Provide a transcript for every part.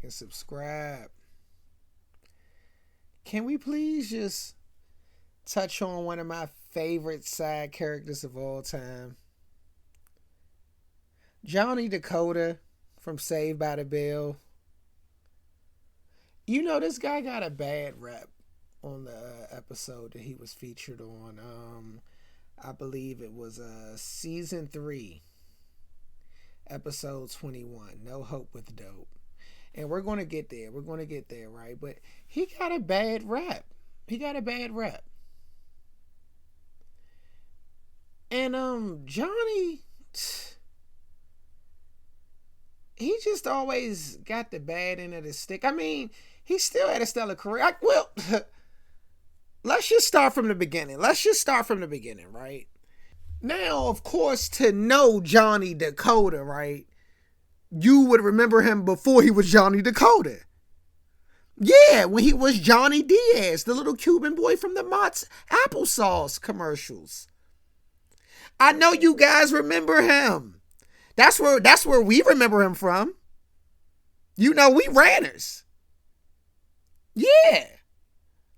and subscribe. Can we please just touch on one of my favorite side characters of all time? Johnny Dakota from Saved by the Bell. You know, this guy got a bad rep on the episode that he was featured on. I believe it was season 3, episode 21, No Hope with Dope. And we're going to get there. We're going to get there, right? But he got a bad rep. He got a bad rep. And Johnny, he just always got the bad end of the stick. I mean, he still had a stellar career. Well, let's just start from the beginning. Right? Now, of course, to know Johnny Dakota, right, you would remember him before he was Johnny Dakota. Yeah, when he was Johnny Diaz, the little Cuban boy from the Mott's applesauce commercials. I know you guys remember him. That's where we remember him from. You know, we ranters. Yeah.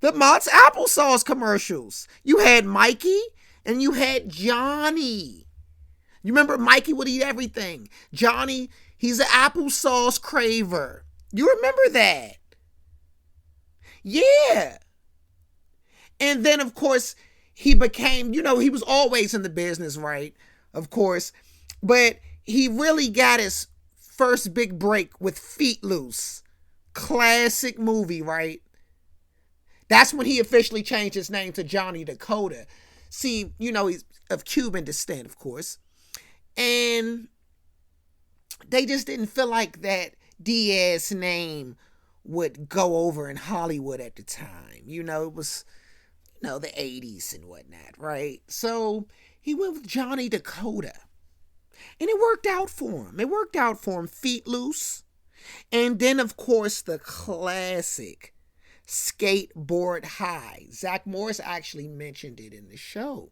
The Mott's applesauce commercials. You had Mikey and you had Johnny. You remember Mikey would eat everything. Johnny, he's an applesauce craver. You remember that? Yeah. And then, of course, he became, you know, he was always in the business, right? Of course. But he really got his first big break with Feet Loose. Classic movie, right? That's when he officially changed his name to Johnny Dakota. See, you know, he's of Cuban descent, of course. And they just didn't feel like that Diaz name would go over in Hollywood at the time. You know, it was, you know, the 80s and whatnot, right? So he went with Johnny Dakota. And it worked out for him. Feet Loose. And then, of course, the classic Skateboard High. Zach Morris actually mentioned it in the show.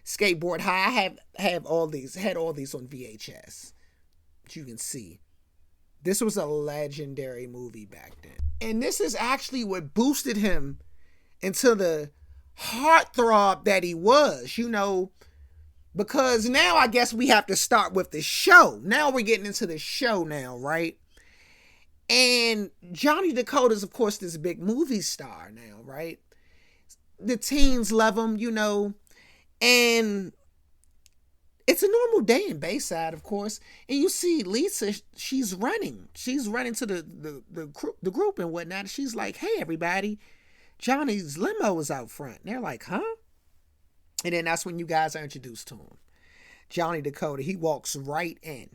Skateboard High. I had all these on VHS. You can see. This was a legendary movie back then. And this is actually what boosted him into the heartthrob that he was, you know, because now I guess we have to start with the show. Now we're getting into the show now, right? And Johnny Dakota is, of course, this big movie star now, right? The teens love him, you know, and it's a normal day in Bayside, of course. And you see Lisa, she's running to the group and whatnot. And she's like, hey, everybody, Johnny's limo is out front. And they're like, huh? And then that's when you guys are introduced to him. Johnny Dakota, he walks right in.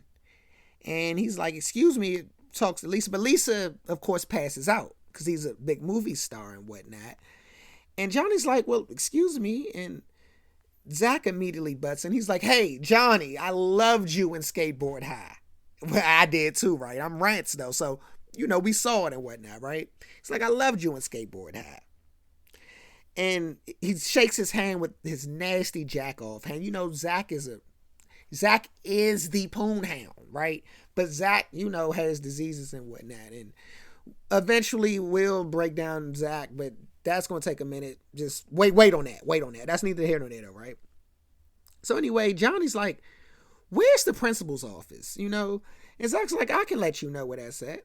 And he's like, excuse me, talks to Lisa. But Lisa, of course, passes out because he's a big movie star and whatnot. And Johnny's like, well, excuse me. And Zach immediately butts in. He's like, hey, Johnny, I loved you in Skateboard High. Well, I did too, right? I'm Rants, though. So, you know, we saw it and whatnot, right? He's like, I loved you in Skateboard High. And he shakes his hand with his nasty jack-off hand. You know, Zach is the poon hound, right? But Zach, you know, has diseases and whatnot. And eventually we'll break down Zach, but that's going to take a minute. Just wait on that. That's neither here nor there, right? So anyway, Johnny's like, where's the principal's office? You know? And Zach's like, I can let you know where that's at.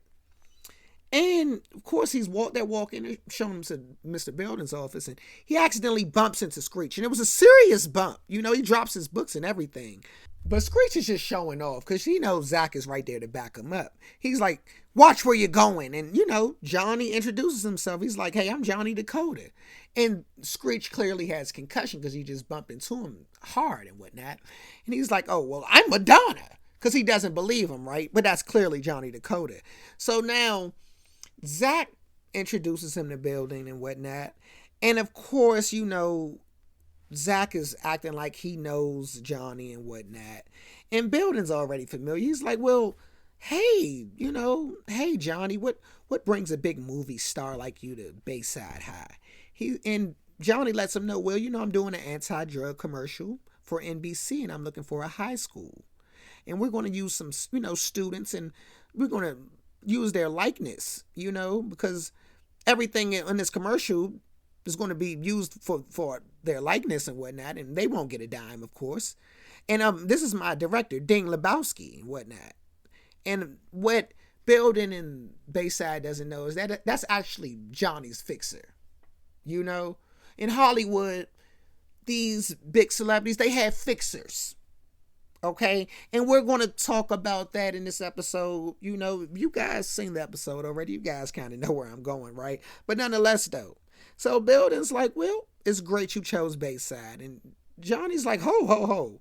And of course they're walking, showing him to Mr. Belden's office, and he accidentally bumps into Screech. And it was a serious bump. You know, he drops his books and everything. But Screech is just showing off because he knows Zach is right there to back him up. He's like, watch where you're going. And, you know, Johnny introduces himself. He's like, hey, I'm Johnny Dakota. And Screech clearly has concussion because he just bumped into him hard and whatnot. And he's like, oh, well, I'm Madonna. Because he doesn't believe him, right? But that's clearly Johnny Dakota. So now Zach introduces him to Building and whatnot. And of course, you know, Zach is acting like he knows Johnny and whatnot. And Building's already familiar. He's like, well, hey, you know, hey, Johnny, what brings a big movie star like you to Bayside High? And Johnny lets him know, well, you know, I'm doing an anti-drug commercial for NBC and I'm looking for a high school. And we're going to use some, you know, students, and we're going to use their likeness, because everything in this commercial is going to be used for their likeness and whatnot, and they won't get a dime, of course. And this is my director, Ding Lebowski, and whatnot. And what Building in Bayside doesn't know is that that's actually Johnny's fixer. In Hollywood, these big celebrities, they have fixers. Okay, and we're going to talk about that in this episode. You guys seen the episode already. You guys kind of know where I'm going, right? But nonetheless, though. So Building's like, well, it's great you chose Bayside. And Johnny's like, ho, ho, ho.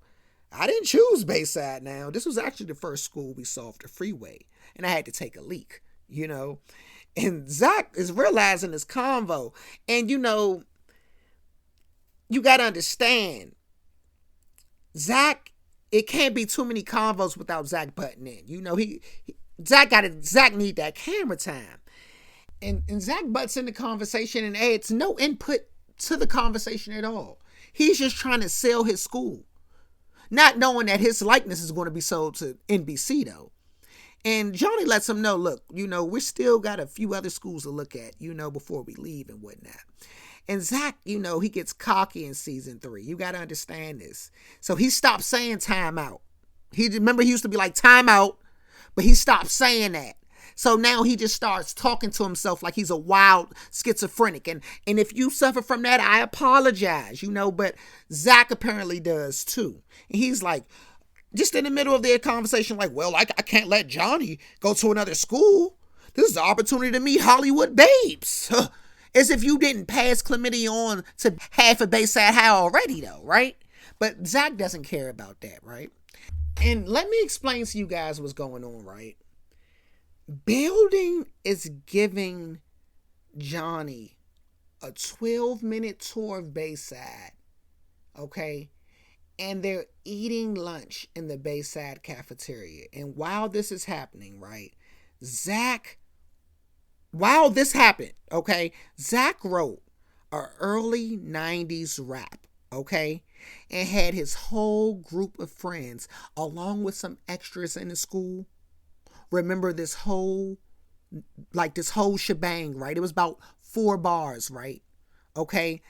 I didn't choose Bayside now. This was actually the first school we saw off the freeway. And I had to take a leak, And Zach is realizing this convo. And, you got to understand, Zach, it can't be too many convos without Zach butting in. Zach need that camera time. And Zach butts in the conversation and adds no input to the conversation at all. He's just trying to sell his school. Not knowing that his likeness is going to be sold to NBC, though. And Johnny lets him know, look, we still got a few other schools to look at, before we leave and whatnot. And Zach, he gets cocky in season 3. You got to understand this. So he stopped saying timeout. He used to be like timeout, but he stopped saying that. So now he just starts talking to himself like he's a wild schizophrenic. And if you suffer from that, I apologize, but Zach apparently does too. And he's like, just in the middle of their conversation, like, well, I can't let Johnny go to another school. This is an opportunity to meet Hollywood babes. As if you didn't pass chlamydia on to half of Bayside High already, though, right? But Zach doesn't care about that, right? And let me explain to you guys what's going on, right? Building is giving Johnny a 12-minute tour of Bayside, okay? And they're eating lunch in the Bayside cafeteria. And while this is happening, right, while this happened, okay, Zach wrote an early 90s rap, okay, and had his whole group of friends, along with some extras in the school, remember this whole shebang, right? It was about 4 bars, right? Okay.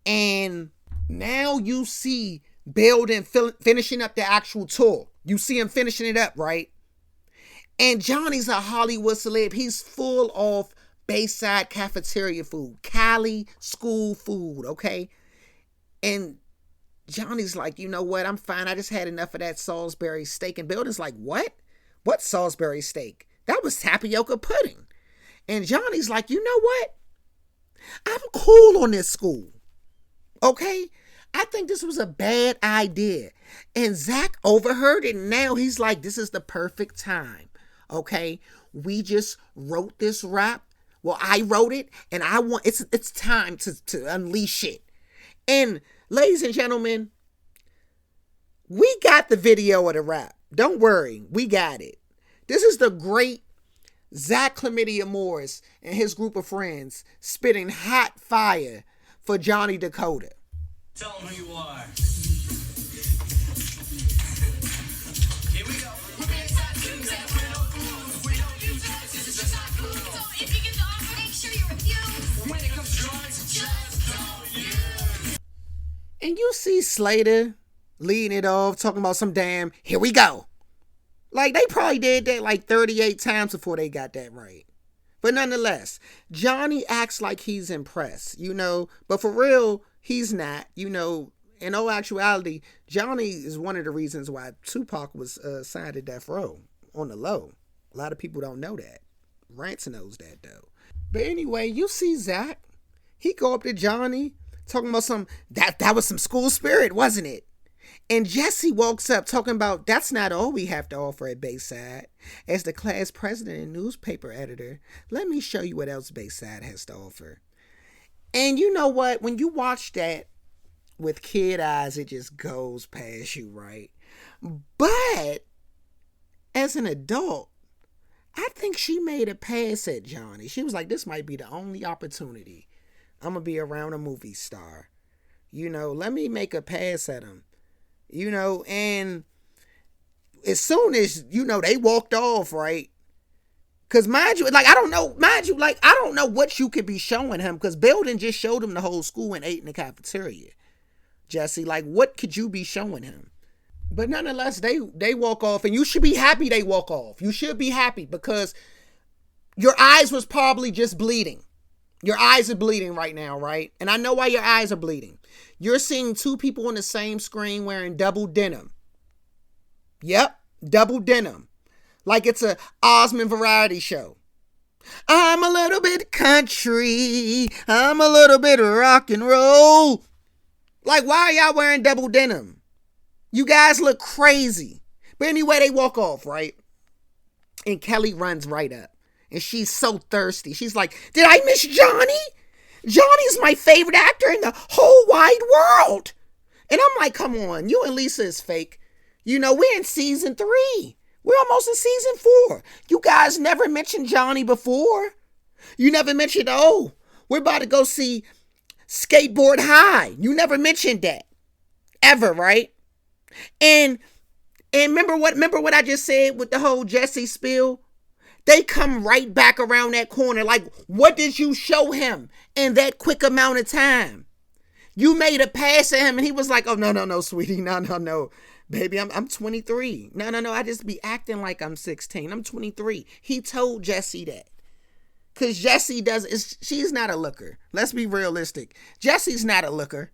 And now you see Building finishing up the actual tour. You see him finishing it up, right? And Johnny's a Hollywood celeb. He's full of Bayside cafeteria food, Cali school food, okay? And Johnny's like, you know what? I'm fine. I just had enough of that Salisbury steak. And Building's like, what? What Salisbury steak? That was tapioca pudding. And Johnny's like, you know what? I'm cool on this school. Okay? I think this was a bad idea. And Zach overheard it. And now he's like, this is the perfect time. Okay? We just wrote this rap. Well, I wrote it. And it's time to unleash it. And ladies and gentlemen, we got the video of the rap. Don't worry. We got it. This is the great Zach Chlamydia Morris and his group of friends spitting hot fire for Johnny Dakota. Tell them who you are. Here we go. We're Bayside students and we're no fools. We don't use drugs, it's just not cool. So if you get the offer, make sure you refuse. When it comes to drugs, just don't use. And you see Slater leading it off, talking about some damn, here we go. Like, they probably did that like 38 times before they got that right. But nonetheless, Johnny acts like he's impressed, but for real, he's not, In all actuality, Johnny is one of the reasons why Tupac was signed to death row on the low. A lot of people don't know that. Rant knows that, though. But anyway, you see Zach. He go up to Johnny, talking about that was some school spirit, wasn't it? And Jesse walks up talking about that's not all we have to offer at Bayside. As the class president and newspaper editor, let me show you what else Bayside has to offer. And you know what? When you watch that with kid eyes, it just goes past you, right? But as an adult, I think she made a pass at Johnny. She was like, this might be the only opportunity I'm going to be around a movie star. Let me make a pass at him. And as soon as, they walked off, right, Cause mind you, like I don't know, mind you, like I don't know what you could be showing him. Cause Belden just showed him the whole school and ate in the cafeteria. Jesse, like what could you be showing him? But nonetheless, they walk off, and you should be happy they walk off. You should be happy because your eyes was probably just bleeding. Your eyes are bleeding right now, right? And I know why your eyes are bleeding. You're seeing two people on the same screen wearing double denim. Yep, double denim. Like it's a Osmond variety show. I'm a little bit country. I'm a little bit rock and roll. Like, why are y'all wearing double denim? You guys look crazy. But anyway, they walk off, right? And Kelly runs right up. And she's so thirsty. She's like, did I miss Johnny? Johnny's my favorite actor in the whole wide world. And I'm like, come on, you and Lisa is fake. You know, we're in season 3. We're almost in season 4. You guys never mentioned Johnny before. You never mentioned, oh, we're about to go see Skateboard High. You never mentioned that. Ever, right? And remember what I just said with the whole Jesse spill? They come right back around that corner. Like, what did you show him in that quick amount of time? You made a pass at him and he was like, oh, no, sweetie. No. Baby, I'm 23. No. I just be acting like I'm 16. I'm 23. He told Jesse that. Because Jesse she's not a looker. Let's be realistic. Jesse's not a looker.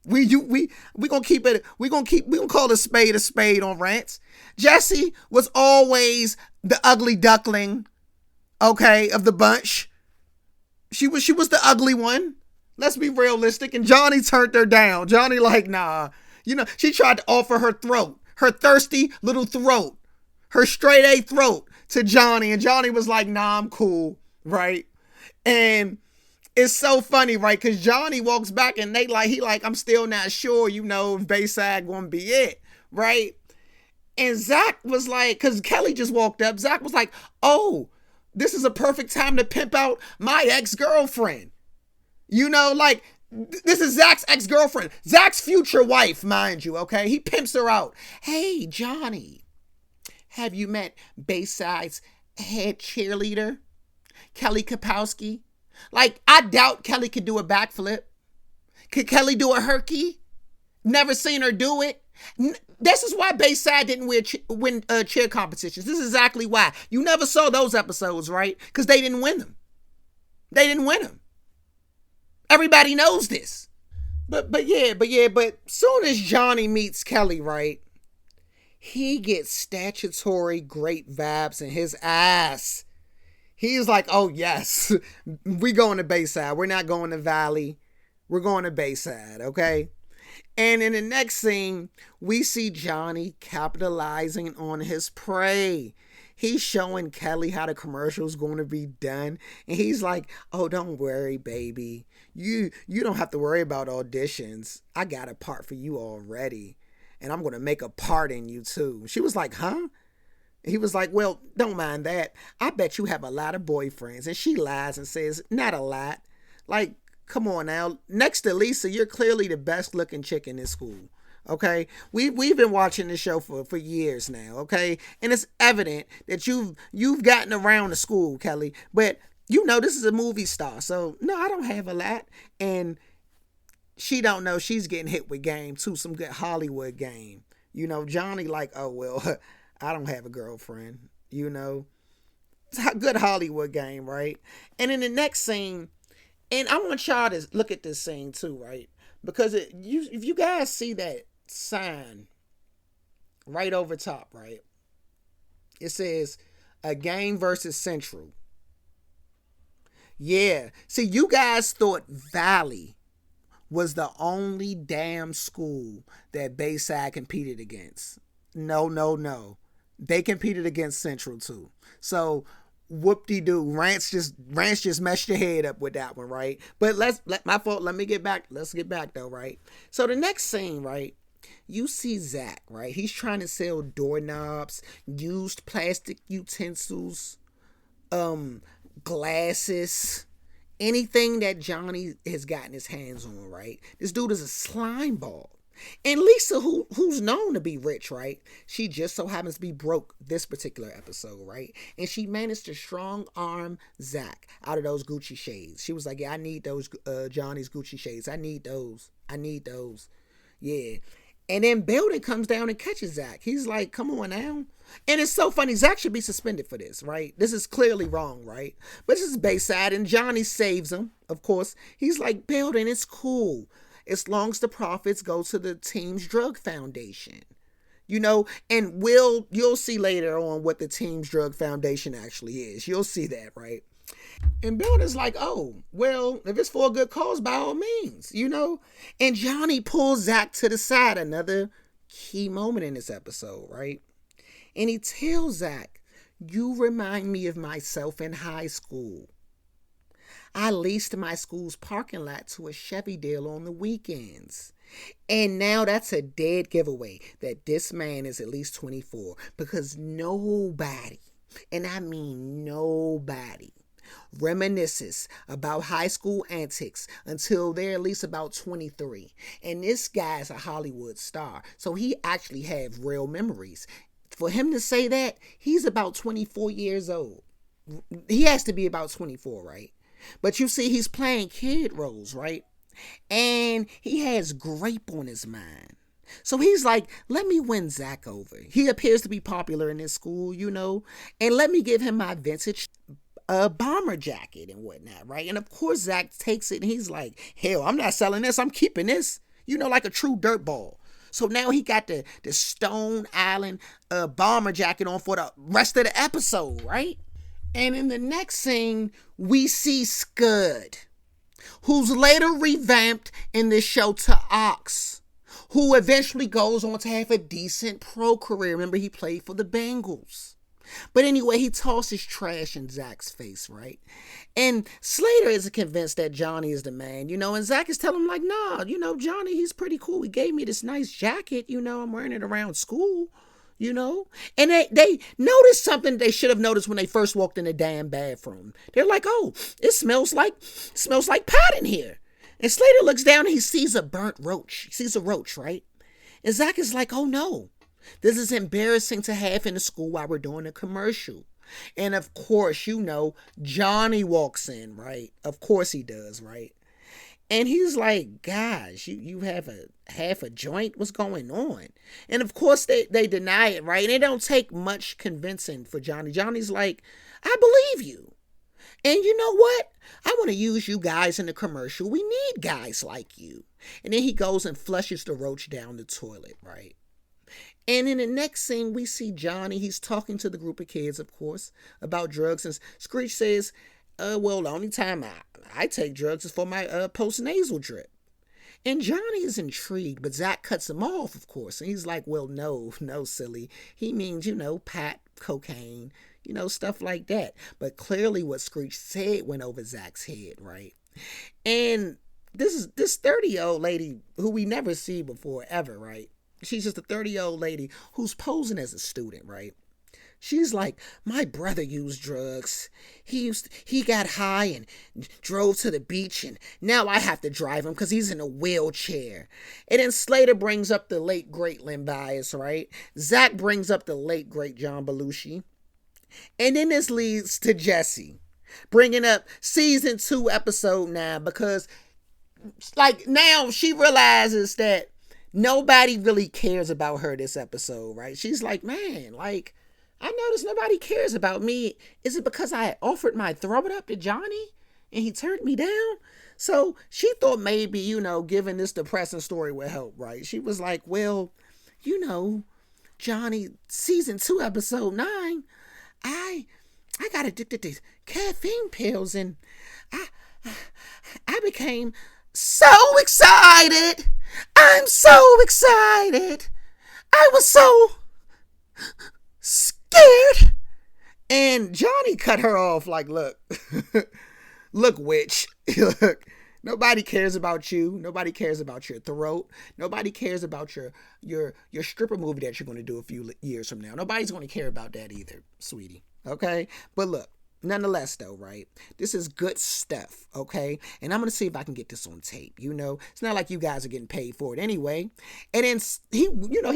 We gonna call a spade on Rants. Jesse was always the ugly duckling, okay, of the bunch. She was the ugly one. Let's be realistic. And Johnny turned her down. Johnny like, nah. You know, she tried to offer her throat, her thirsty little throat, her straight A throat to Johnny. And Johnny was like, nah, I'm cool, right? And it's so funny, right? Because Johnny walks back and he like, I'm still not sure, you know, if Bayside gonna be it, right? And Zach was like, because Kelly just walked up, Zach was like, oh, this is a perfect time to pimp out my ex-girlfriend. You know, like, this is Zach's ex-girlfriend. Zach's future wife, mind you, okay? He pimps her out. Hey, Johnny, have you met Bayside's head cheerleader, Kelly Kapowski? Like, I doubt Kelly could do a backflip. Could Kelly do a herky? Never seen her do it. This is why Bayside didn't win cheer competitions. This is exactly why. You never saw those episodes, right? Because they didn't win them. Everybody knows this. But soon as Johnny meets Kelly, right? He gets statutory great vibes in his ass. He's like, oh yes, we going to Bayside. We're not going to Valley. We're going to Bayside, okay? And in the next scene, we see Johnny capitalizing on his prey. He's showing Kelly how the commercial's going to be done. And he's like, oh, don't worry, baby. You don't have to worry about auditions. I got a part for you already. And I'm going to make a part in you too. She was like, huh? He was like, well, don't mind that. I bet you have a lot of boyfriends. And she lies and says, not a lot. Like, come on now. Next to Lisa, you're clearly the best looking chick in this school. Okay? We've been watching this show for years now. Okay? And it's evident that you've gotten around the school, Kelly. But, you know, this is a movie star. So, no, I don't have a lot. And she don't know she's getting hit with game too. Some good Hollywood game. You know, Johnny like, oh, well, I don't have a girlfriend, you know. It's a good Hollywood game, right? And in the next scene, and I want y'all to look at this scene too, right? Because if you guys see that sign right over top, right? It says, a game versus Central. Yeah. See, you guys thought Valley was the only damn school that Bayside competed against. No. They competed against Central too. So whoop-de-doo. Rants just messed your head up with that one, right? But my fault. Let's get back though, right? So the next scene, right? You see Zach, right? He's trying to sell doorknobs, used plastic utensils, glasses, anything that Johnny has gotten his hands on, right? This dude is a slime ball. And Lisa, who's known to be rich, right? She just so happens to be broke this particular episode, right? And she managed to strong arm Zach out of those Gucci shades. She was like, "Yeah, I need those Johnny's Gucci shades. I need those. I need those." Yeah. And then Belden comes down and catches Zach. He's like, "Come on now." And it's so funny. Zach should be suspended for this, right? This is clearly wrong, right? But this is Bayside, and Johnny saves him, of course. He's like, "Belden, it's cool, as long as the profits go to the team's drug foundation." And you'll see later on what the team's drug foundation actually is. You'll see that, right? And Belden's like, "Oh, well, if it's for a good cause, by all means. And Johnny pulls Zach to the side, another key moment in this episode, right? And he tells Zach, "You remind me of myself in high school. I leased my school's parking lot to a Chevy dealer on the weekends." And now that's a dead giveaway that this man is at least 24, because nobody, and I mean nobody, reminisces about high school antics until they're at least about 23. And this guy's a Hollywood star, so he actually have real memories. For him to say that, he's about 24 years old. He has to be about 24, right? But you see, he's playing kid roles, right? And he has grape on his mind. So he's like, "Let me win Zach over. He appears to be popular in this school, and let me give him my vintage bomber jacket and whatnot, right?" And of course, Zach takes it and he's like, "Hell, I'm not selling this. I'm keeping this," like a true dirtball. So now he got the Stone Island bomber jacket on for the rest of the episode, right? And in the next scene, we see Scud, who's later revamped in this show to Ox, who eventually goes on to have a decent pro career. Remember, he played for the Bengals. But anyway, he tosses trash in Zach's face, right? And Slater isn't convinced that Johnny is the man, and Zach is telling him like, "Nah, Johnny, he's pretty cool. He gave me this nice jacket, I'm wearing it around school, And they noticed something they should have noticed when they first walked in the damn bathroom. They're like, "Oh, it smells like pot in here." And Slater looks down and he sees a burnt roach. He sees a roach, right? And Zach is like, "Oh no. This is embarrassing to have in the school while we're doing a commercial." And of course, Johnny walks in, right? Of course he does, right? And he's like, "Guys, you have a half a joint? What's going on?" And of course they deny it, right? And it don't take much convincing for Johnny. Johnny's like, "I believe you. And you know what? I want to use you guys in the commercial. We need guys like you." And then he goes and flushes the roach down the toilet, right? And in the next scene, we see Johnny. He's talking to the group of kids, of course, about drugs. And Screech says, "Well, the only time I take drugs is for my post-nasal drip." And Johnny is intrigued, but Zach cuts him off, of course. And he's like, "Well, no, silly. He means, pat, cocaine, stuff like that." But clearly what Screech said went over Zach's head, right? And this 30-year-old lady who we never see before, ever, right? She's just a 30-year-old lady who's posing as a student, right? She's like, "My brother used drugs. He got high and drove to the beach, and now I have to drive him because he's in a wheelchair." And then Slater brings up the late, great Len Bias, right? Zach brings up the late, great John Belushi. And then this leads to Jesse bringing up season 2, episode 9, because now she realizes that nobody really cares about her this episode, right? She's like, "Man, I noticed nobody cares about me. Is it because I offered my throw it up to Johnny and he turned me down?" So she thought maybe, giving this depressing story would help, right? She was like, "Well, Johnny, season 2, episode 9, I got addicted to caffeine pills and I became so excited. I'm so excited. I was so scared." And Johnny cut her off like, "Look, look, witch, look, nobody cares about you. Nobody cares about your throat. Nobody cares about your stripper movie that you're going to do a few years from now. Nobody's going to care about that either, sweetie. Okay? But look, Nonetheless, though, right? This is good stuff, okay? And I'm gonna see if I can get this on tape. It's not like you guys are getting paid for it anyway. And then he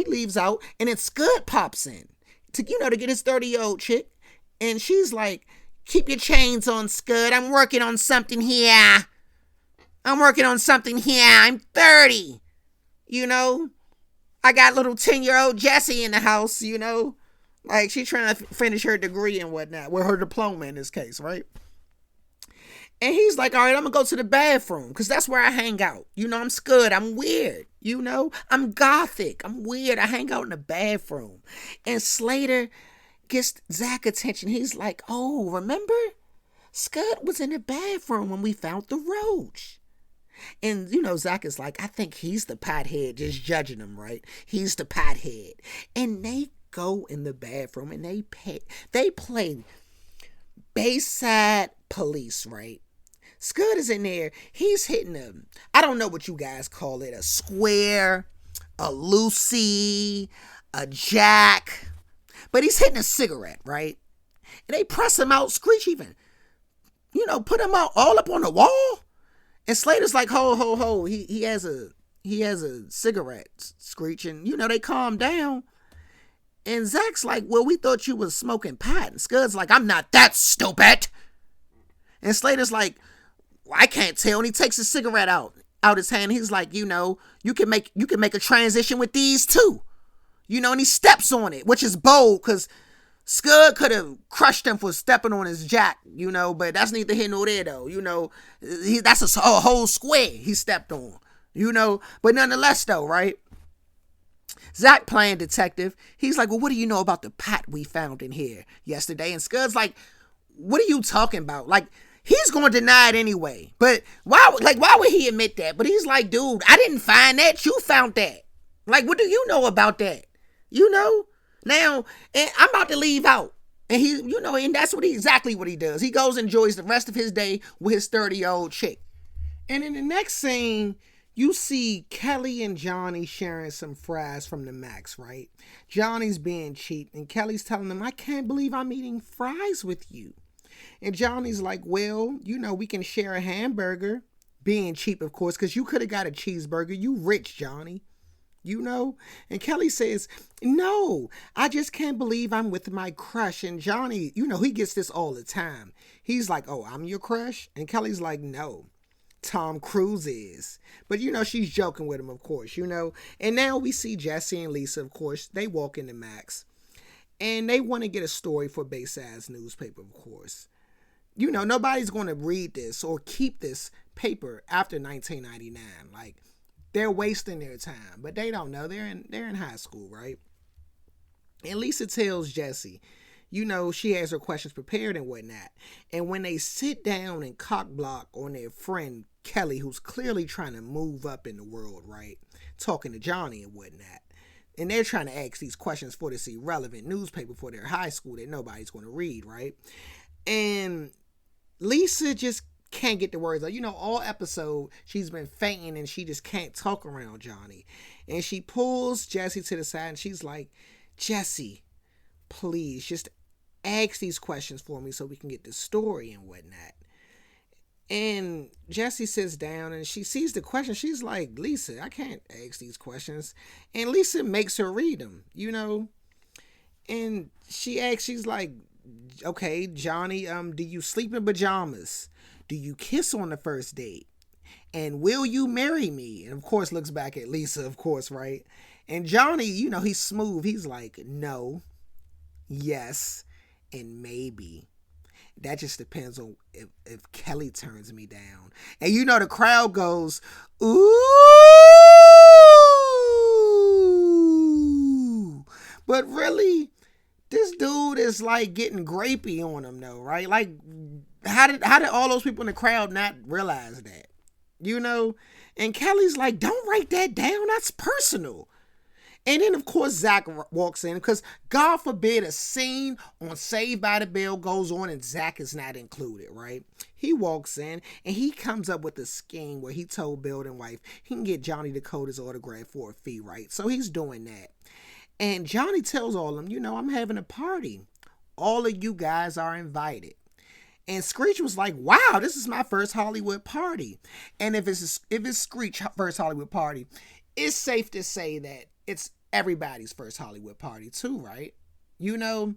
leaves out, and then Scud pops in to get his 30-year-old chick, and she's like, "Keep your chains on, Scud. I'm working on something here. I'm 30. I got little 10-year-old Jessie in the house. Like, she's trying to finish her degree and whatnot, well, her diploma in this case, right? And he's like, all right, I'm going to go to the bathroom because that's where I hang out. I'm Scud. I'm weird. I'm gothic. I'm weird. I hang out in the bathroom. And Slater gets Zach's attention. He's like, oh, remember? Scud was in the bathroom when we found the roach. And, Zach is like, I think he's the pothead, just judging him, right? He's the pothead. And they go in the bathroom and they play Bayside Police, right? Scud is in there. He's hitting I don't know what you guys call it, a square, a Lucy, a jack. But he's hitting a cigarette, right? And they press him out, Screech even, put him out all up on the wall. And Slater's like, ho, ho, ho. He has a cigarette, Screech. And, they calm down. And Zach's like, well, we thought you was smoking pot. And Scud's like, I'm not that stupid. And Slater's like, well, I can't tell. And he takes his cigarette out his hand. He's like, you can make a transition with these too. And he steps on it, which is bold because Scud could have crushed him for stepping on his jack, but that's neither here nor there though. That's a whole square he stepped on, but nonetheless though, right? Zach playing detective. He's like, well, what do you know about the pot we found in here yesterday? And Scud's like, what are you talking about? Like, he's going to deny it anyway. But why would he admit that? But he's like, dude, I didn't find that. You found that. Like, what do you know about that? Now, and I'm about to leave out. And he, and that's exactly what he does. He goes and enjoys the rest of his day with his 30-year-old chick. And in the next scene, you see Kelly and Johnny sharing some fries from the Max, right? Johnny's being cheap, and Kelly's telling him, I can't believe I'm eating fries with you. And Johnny's like, well, we can share a hamburger. Being cheap, of course, because you could have got a cheeseburger. You rich, Johnny. And Kelly says, no, I just can't believe I'm with my crush. And Johnny, he gets this all the time. He's like, oh, I'm your crush? And Kelly's like, no. Tom Cruise is. But, she's joking with him, of course, And now we see Jesse and Lisa, of course. They walk into Max. And they want to get a story for Bayside's newspaper, of course. Nobody's going to read this or keep this paper after 1999. Like, they're wasting their time. But they don't know. They're in high school, right? And Lisa tells Jesse, she has her questions prepared and whatnot. And when they sit down and cock block on their friend Kelly, who's clearly trying to move up in the world, right? Talking to Johnny and whatnot. And they're trying to ask these questions for this irrelevant newspaper for their high school that nobody's going to read, right? And Lisa just can't get the words out. All episode, she's been fainting and she just can't talk around Johnny. And she pulls Jesse to the side and she's like, Jesse, please, just ask these questions for me so we can get the story and whatnot. And Jessie sits down and she sees the question. She's like, Lisa, I can't ask these questions. And Lisa makes her read them, And she's like, okay, Johnny, do you sleep in pajamas? Do you kiss on the first date? And will you marry me? And of course looks back at Lisa, of course, right? And Johnny, he's smooth. He's like, no, yes, and maybe. That just depends on if Kelly turns me down. And the crowd goes, ooh. But really, this dude is like getting grapey on him though, right? Like, how did all those people in the crowd not realize that? And Kelly's like, don't write that down. That's personal. And then, of course, Zach walks in because, God forbid, a scene on Saved by the Bell goes on and Zach is not included, right? He walks in and he comes up with a scheme where he told building wife he can get Johnny Dakota's autograph for a fee, right? So he's doing that. And Johnny tells all of them, I'm having a party. All of you guys are invited. And Screech was like, "Wow, this is my first Hollywood party." And if it's Screech first Hollywood party, it's safe to say that it's everybody's first Hollywood party too, right? You know,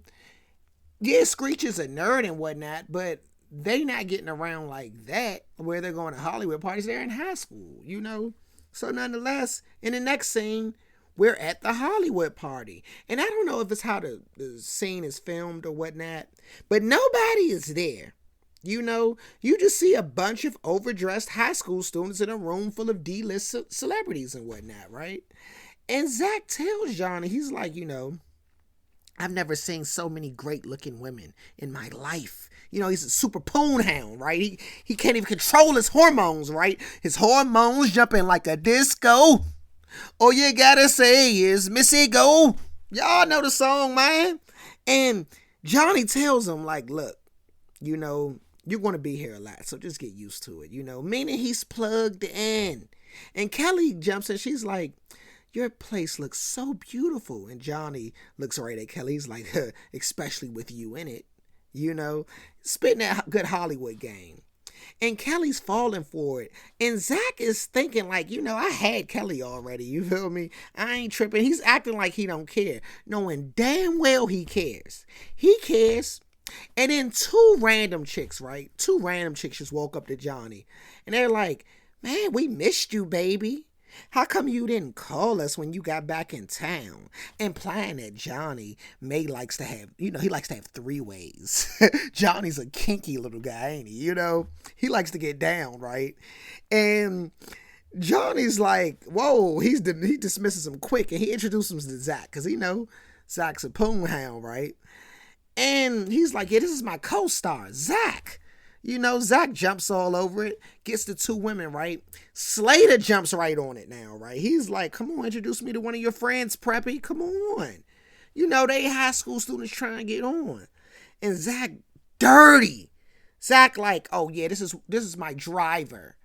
yeah, Screech is a nerd and whatnot, but they not getting around like that where they're going to Hollywood parties. They're in high school, you know. So nonetheless, in the next scene, we're at the Hollywood party. And I don't know if it's how the scene is filmed or whatnot, but nobody is there. You know, you just see a bunch of overdressed high school students in a room full of D-list celebrities and whatnot, right? And Zach tells Johnny, he's like, I've never seen so many great looking women in my life. You know, he's a super poon hound, right? He can't even control his hormones, right? His hormones jumping like a disco. All you gotta say is, Missy, go. Y'all know the song, man. And Johnny tells him, like, look, you're going to be here a lot, so just get used to it, meaning he's plugged in. And Kelly jumps in. She's like, your place looks so beautiful. And Johnny looks right at Kelly. He's like, especially with you in it, spitting that good Hollywood game. And Kelly's falling for it. And Zach is thinking like, I had Kelly already. You feel me? I ain't tripping. He's acting like he don't care, knowing damn well he cares. He cares. And then two random chicks just woke up to Johnny. And they're like, man, we missed you, baby. How come you didn't call us when you got back in town? Implying that Johnny likes to have, he likes to have three ways. Johnny's a kinky little guy, ain't he? He likes to get down, right? And Johnny's like, whoa, he dismisses him quick, and he introduces him to Zach, because Zach's a poon hound, right? And he's like, yeah, this is my co-star, Zach. Zach jumps all over it, gets the two women, right? Slater jumps right on it now, right? He's like, come on, introduce me to one of your friends, Preppy. Come on. They high school students trying to get on. And Zach, dirty. Zach like, oh yeah, this is my driver.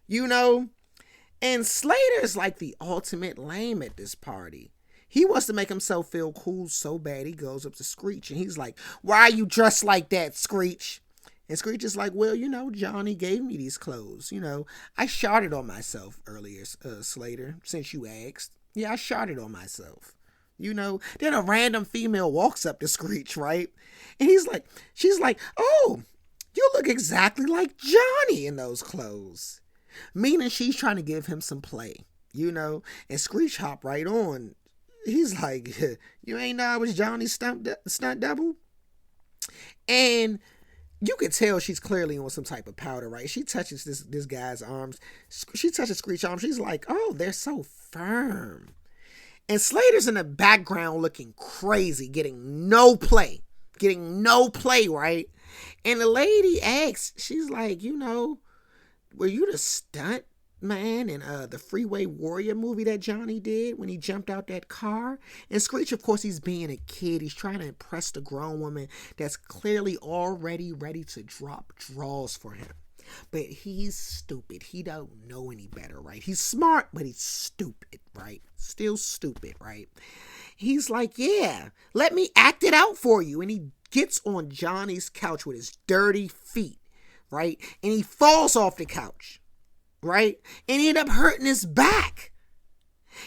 And Slater's like the ultimate lame at this party. He wants to make himself feel cool so bad he goes up to Screech and he's like, why are you dressed like that, Screech? And Screech is like, well, Johnny gave me these clothes. I shot it on myself earlier, Slater, since you asked. Yeah, I shot it on myself. Then a random female walks up to Screech, right? And she's like, oh, you look exactly like Johnny in those clothes. Meaning she's trying to give him some play, And Screech hop right on. He's like, you ain't know I was Johnny's stunt double? And you could tell she's clearly on some type of powder, right? She touches this guy's arms. She touches Screech's arms. She's like, oh, they're so firm. And Slater's in the background looking crazy, getting no play, right? And the lady asks, she's like, were you the stunt man in the Freeway Warrior movie that Johnny did when he jumped out that car? And Screech, of course, he's being a kid. He's trying to impress the grown woman that's clearly already ready to drop draws for him. But he's stupid. He don't know any better, right? He's smart, but he's stupid, right? Still stupid, right? He's like, yeah, let me act it out for you. And he gets on Johnny's couch with his dirty feet, right? And he falls off the couch. Right? And he ended up hurting his back.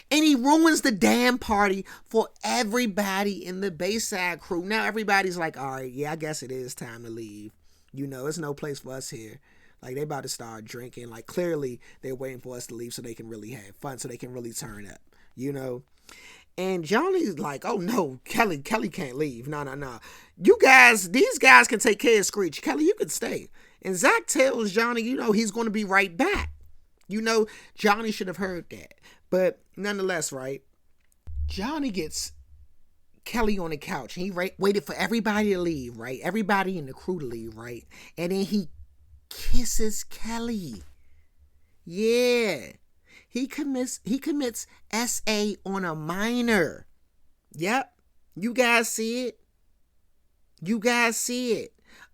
And he ruins the damn party for everybody in the Bayside crew. Now everybody's like, all right, yeah, I guess it is time to leave. There's no place for us here. Like, they about to start drinking. Like, clearly they're waiting for us to leave so they can really have fun, so they can really turn up, And Johnny's like, oh no, Kelly can't leave. No. These guys can take care of Screech. Kelly, you can stay. And Zach tells Johnny, he's going to be right back. Johnny should have heard that. But nonetheless, right? Johnny gets Kelly on the couch. And he waited for everybody to leave, right? Everybody in the crew to leave, right? And then he kisses Kelly. Yeah. He commits SA on a minor. Yep. You guys see it.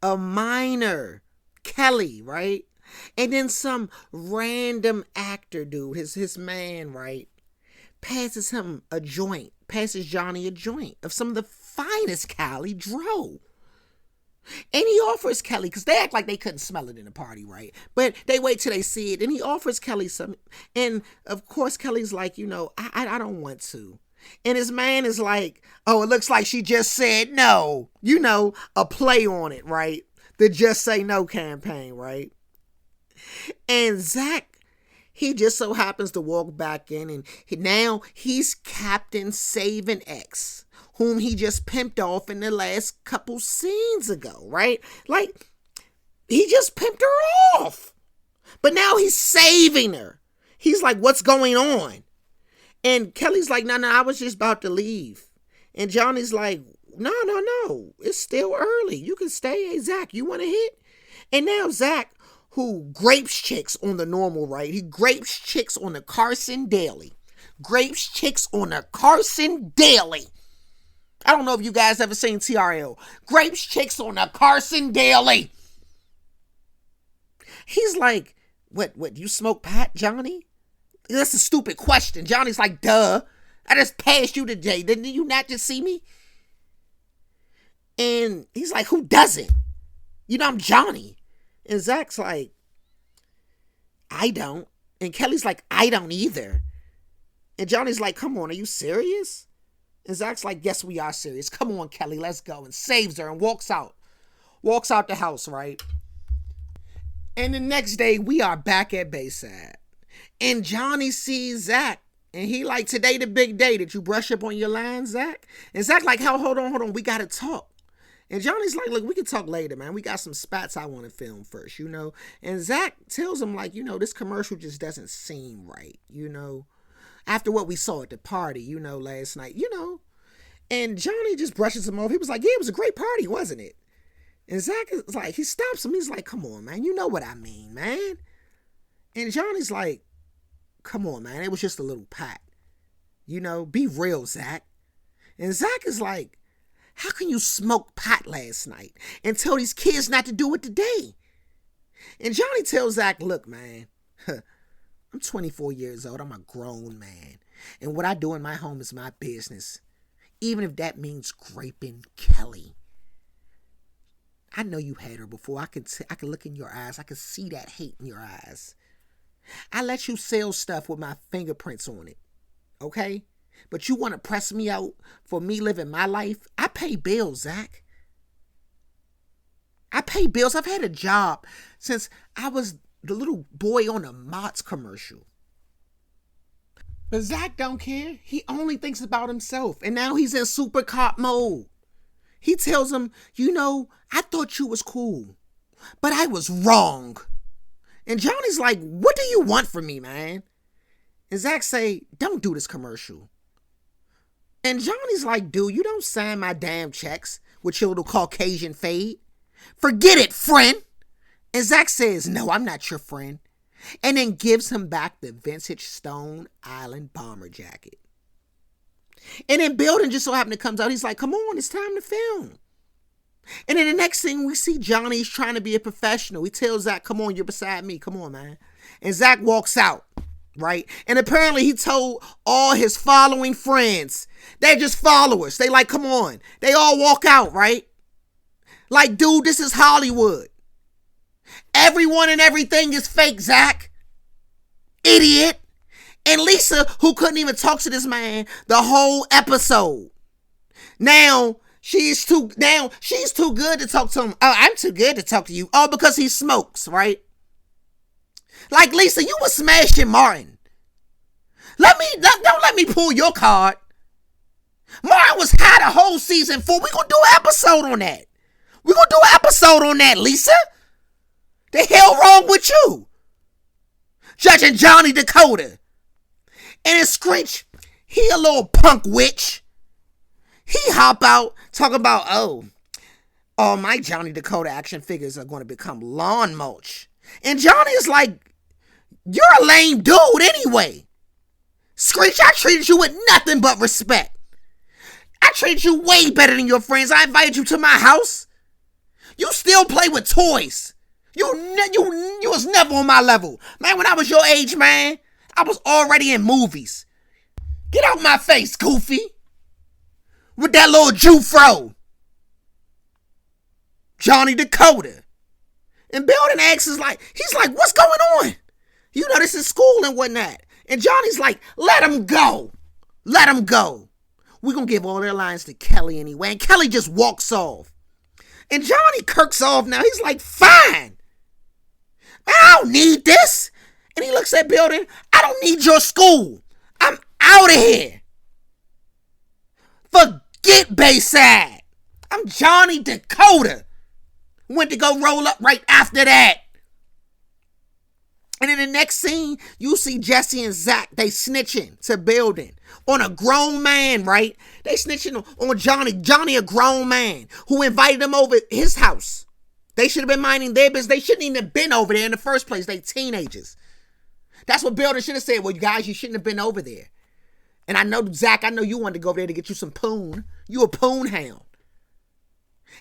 A minor. Kelly, right? And then some random actor dude, his man, right, passes Johnny a joint of some of the finest Cali Dro. And he offers Kelly, because they act like they couldn't smell it in the party, right? But they wait till they see it, and he offers Kelly some. And of course, Kelly's like, I don't want to. And his man is like, oh, it looks like she just said no. A play on it, right? The Just Say No campaign, right? And Zach, he just so happens to walk back in, and now he's Captain Saving X, whom he just pimped off in the last couple scenes ago, right? Like, he just pimped her off. But now he's saving her. He's like, what's going on? And Kelly's like, no, I was just about to leave. And Johnny's like, no. It's still early. You can stay. Hey, Zach, you want to hit? And now Zach, who grapes chicks on the normal, right? He grapes chicks on the Carson Daily. Grapes chicks on the Carson Daily. I don't know if you guys ever seen TRL. Grapes chicks on the Carson Daily. He's like, what, you smoke pot, Johnny? That's a stupid question. Johnny's like, duh. I just passed you today. Didn't you not just see me? And he's like, who doesn't? I'm Johnny. And Zach's like, I don't. And Kelly's like, I don't either. And Johnny's like, come on, are you serious? And Zach's like, yes, we are serious. Come on, Kelly, let's go. And saves her and walks out. Walks out the house, right? And the next day, we are back at Bayside. And Johnny sees Zach. And he like, today the big day. Did you brush up on your lines, Zach? And Zach like, hold on. We got to talk. And Johnny's like, look, we can talk later, man. We got some spots I want to film first, And Zach tells him like, this commercial just doesn't seem right, After what we saw at the party, last night, And Johnny just brushes him off. He was like, yeah, it was a great party, wasn't it? And Zach is like, he stops him. He's like, come on, man. You know what I mean, man. And Johnny's like, come on, man. It was just a little pot. Be real, Zach. And Zach is like, how can you smoke pot last night and tell these kids not to do it today? And Johnny tells Zach, look, man, I'm 24 years old. I'm a grown man. And what I do in my home is my business. Even if that means graping Kelly. I know you had her before. I can look in your eyes. I can see that hate in your eyes. I let you sell stuff with my fingerprints on it. Okay? But you want to press me out for me living my life? I pay bills, Zach. I pay bills. I've had a job since I was the little boy on a Mott's commercial. But Zach don't care. He only thinks about himself. And now he's in super cop mode. He tells him, I thought you was cool, but I was wrong. And Johnny's like, what do you want from me, man? And Zach say, don't do this commercial. And Johnny's like, dude, you don't sign my damn checks with your little Caucasian fade. Forget it, friend. And Zach says, no, I'm not your friend. And then gives him back the vintage Stone Island bomber jacket. And then Building just so happened to comes out. He's like, come on, it's time to film. And then the next thing we see, Johnny's trying to be a professional. He tells Zach, come on, you're beside me. Come on, man. And Zach walks out, right? And apparently he told all his following friends. They're just followers. They like, come on. They all walk out, right? Like, dude, this is Hollywood. Everyone and everything is fake, Zach. Idiot. And Lisa, who couldn't even talk to this man the whole episode. Now she's too good to talk to him. Oh, I'm too good to talk to you. Oh, because he smokes, right? Like, Lisa, you were smashing Martin. Don't let me pull your card. Martin was high the whole season 4. We're gonna do an episode on that. We're gonna do an episode on that, Lisa. The hell wrong with you? Judging Johnny Dakota. And then Screech, he a little punk witch. He hop out talking about, all my Johnny Dakota action figures are going to become lawn mulch. And Johnny is like, you're a lame dude anyway. Screech, I treated you with nothing but respect. I treated you way better than your friends. I invited you to my house. You still play with toys. You was never on my level. Man, when I was your age, man, I was already in movies. Get out my face, Goofy. With that little Jew fro. Johnny Dakota. And Building X is like, he's like, what's going on? You know, this is school and whatnot. And Johnny's like, let him go. Let him go. We're going to give all their lines to Kelly anyway. And Kelly just walks off. And Johnny kirks off now. He's like, fine. I don't need this. And he looks at Building. I don't need your school. I'm out of here. Forget Bayside. I'm Johnny Dakota. Went to go roll up right after that. And in the next scene, you see Jesse and Zach. They snitching to Building on a grown man, right? They snitching on Johnny. Johnny, a grown man who invited them over his house. They should have been minding their business. They shouldn't even have been over there in the first place. They teenagers. That's what Building should have said. Well, you guys, you shouldn't have been over there. And I know, Zach, I know you wanted to go over there to get you some poon. You a poon hound.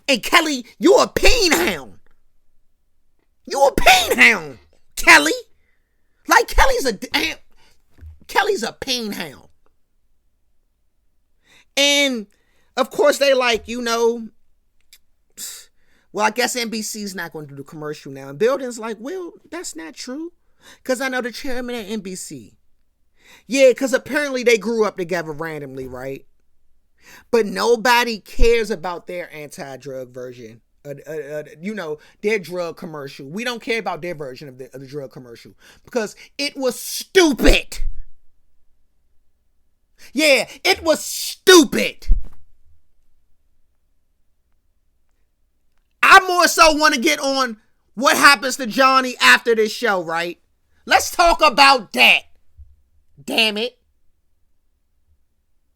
And Kelly, you a peen hound. You a peen hound, Kelly. Like Kelly's a peen hound. And of course they like, you know, well, I guess NBC's not going to do the commercial now. And Building's like, well, that's not true. Because I know the chairman at NBC. Yeah, because apparently they grew up together randomly, right? But nobody cares about their anti-drug version. You know, their drug commercial. We don't care about their version of the drug commercial. Because it was stupid. Yeah, it was stupid. I more so want to get on what happens to Johnny after this show, right? Let's talk about that. Damn it.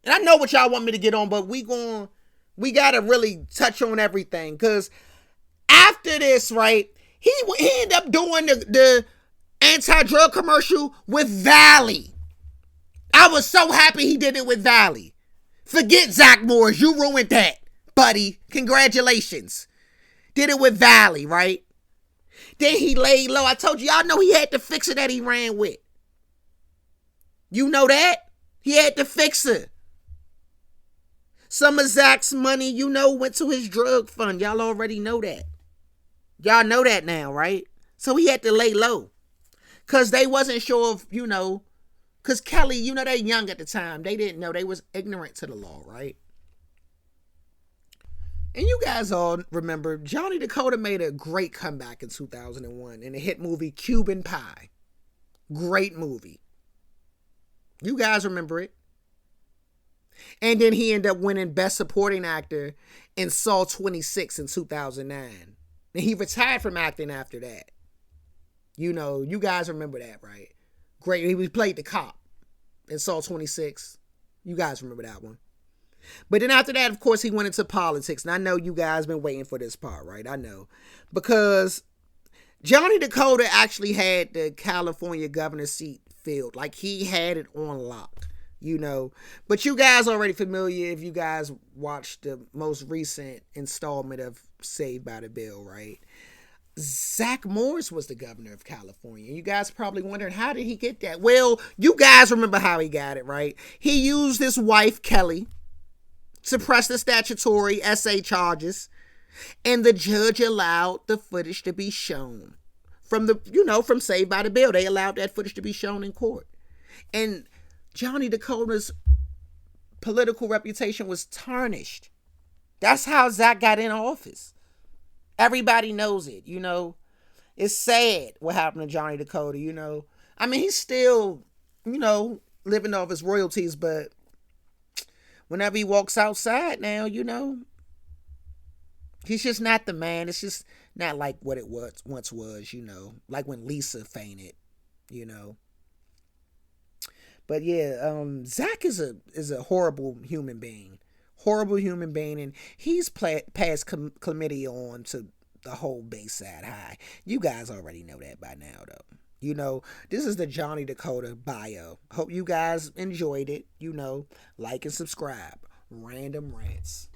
And I know what y'all want me to get on, but we got to really touch on everything. Because after this, right, he ended up doing the anti-drug commercial with Valley. I was so happy he did it with Valley. Forget Zach Morris. You ruined that, buddy. Congratulations. Did it with Valley, right? Then he laid low. I told you, y'all know he had the fixer that he ran with. You know that? He had to fix it. Some of Zach's money, you know, went to his drug fund. Y'all already know that. Y'all know that now, right? So he had to lay low. Because they wasn't sure if, you know, because Kelly, you know, they young at the time. They didn't know. They was ignorant to the law, right? And you guys all remember, Johnny Dakota made a great comeback in 2001 in the hit movie Cuban Pie. Great movie. You guys remember it. And then he ended up winning Best Supporting Actor in Saw 26 in 2009. And he retired from acting after that. You know, you guys remember that, right? Great. He played the cop in Saw 26. You guys remember that one. But then after that, of course, he went into politics. And I know you guys been waiting for this part, right? I know. Because Johnny Dakota actually had the California governor seat filled. Like, he had it on lock, you know. But you guys already familiar if you guys watched the most recent installment of Saved by the Bell, right? Zach Morris was the governor of California. You guys probably wondering, how did he get that? Well, you guys remember how he got it, right? He used his wife, Kelly, to press the statutory SA charges, and the judge allowed the footage to be shown. From Saved by the Bell. They allowed that footage to be shown in court. And Johnny Dakota's political reputation was tarnished. That's how Zach got in office. Everybody knows it, you know. It's sad what happened to Johnny Dakota, you know. I mean, he's still, you know, living off his royalties, but whenever he walks outside now, you know, he's just not the man. It's just not like what it once was, you know. Like when Lisa fainted, you know. But yeah, Zach is a horrible human being. Horrible human being. And he's passed chlamydia on to the whole Bayside High. You guys already know that by now, though. You know, this is the Johnny Dakota bio. Hope you guys enjoyed it. You know, like and subscribe. Randumb Rants.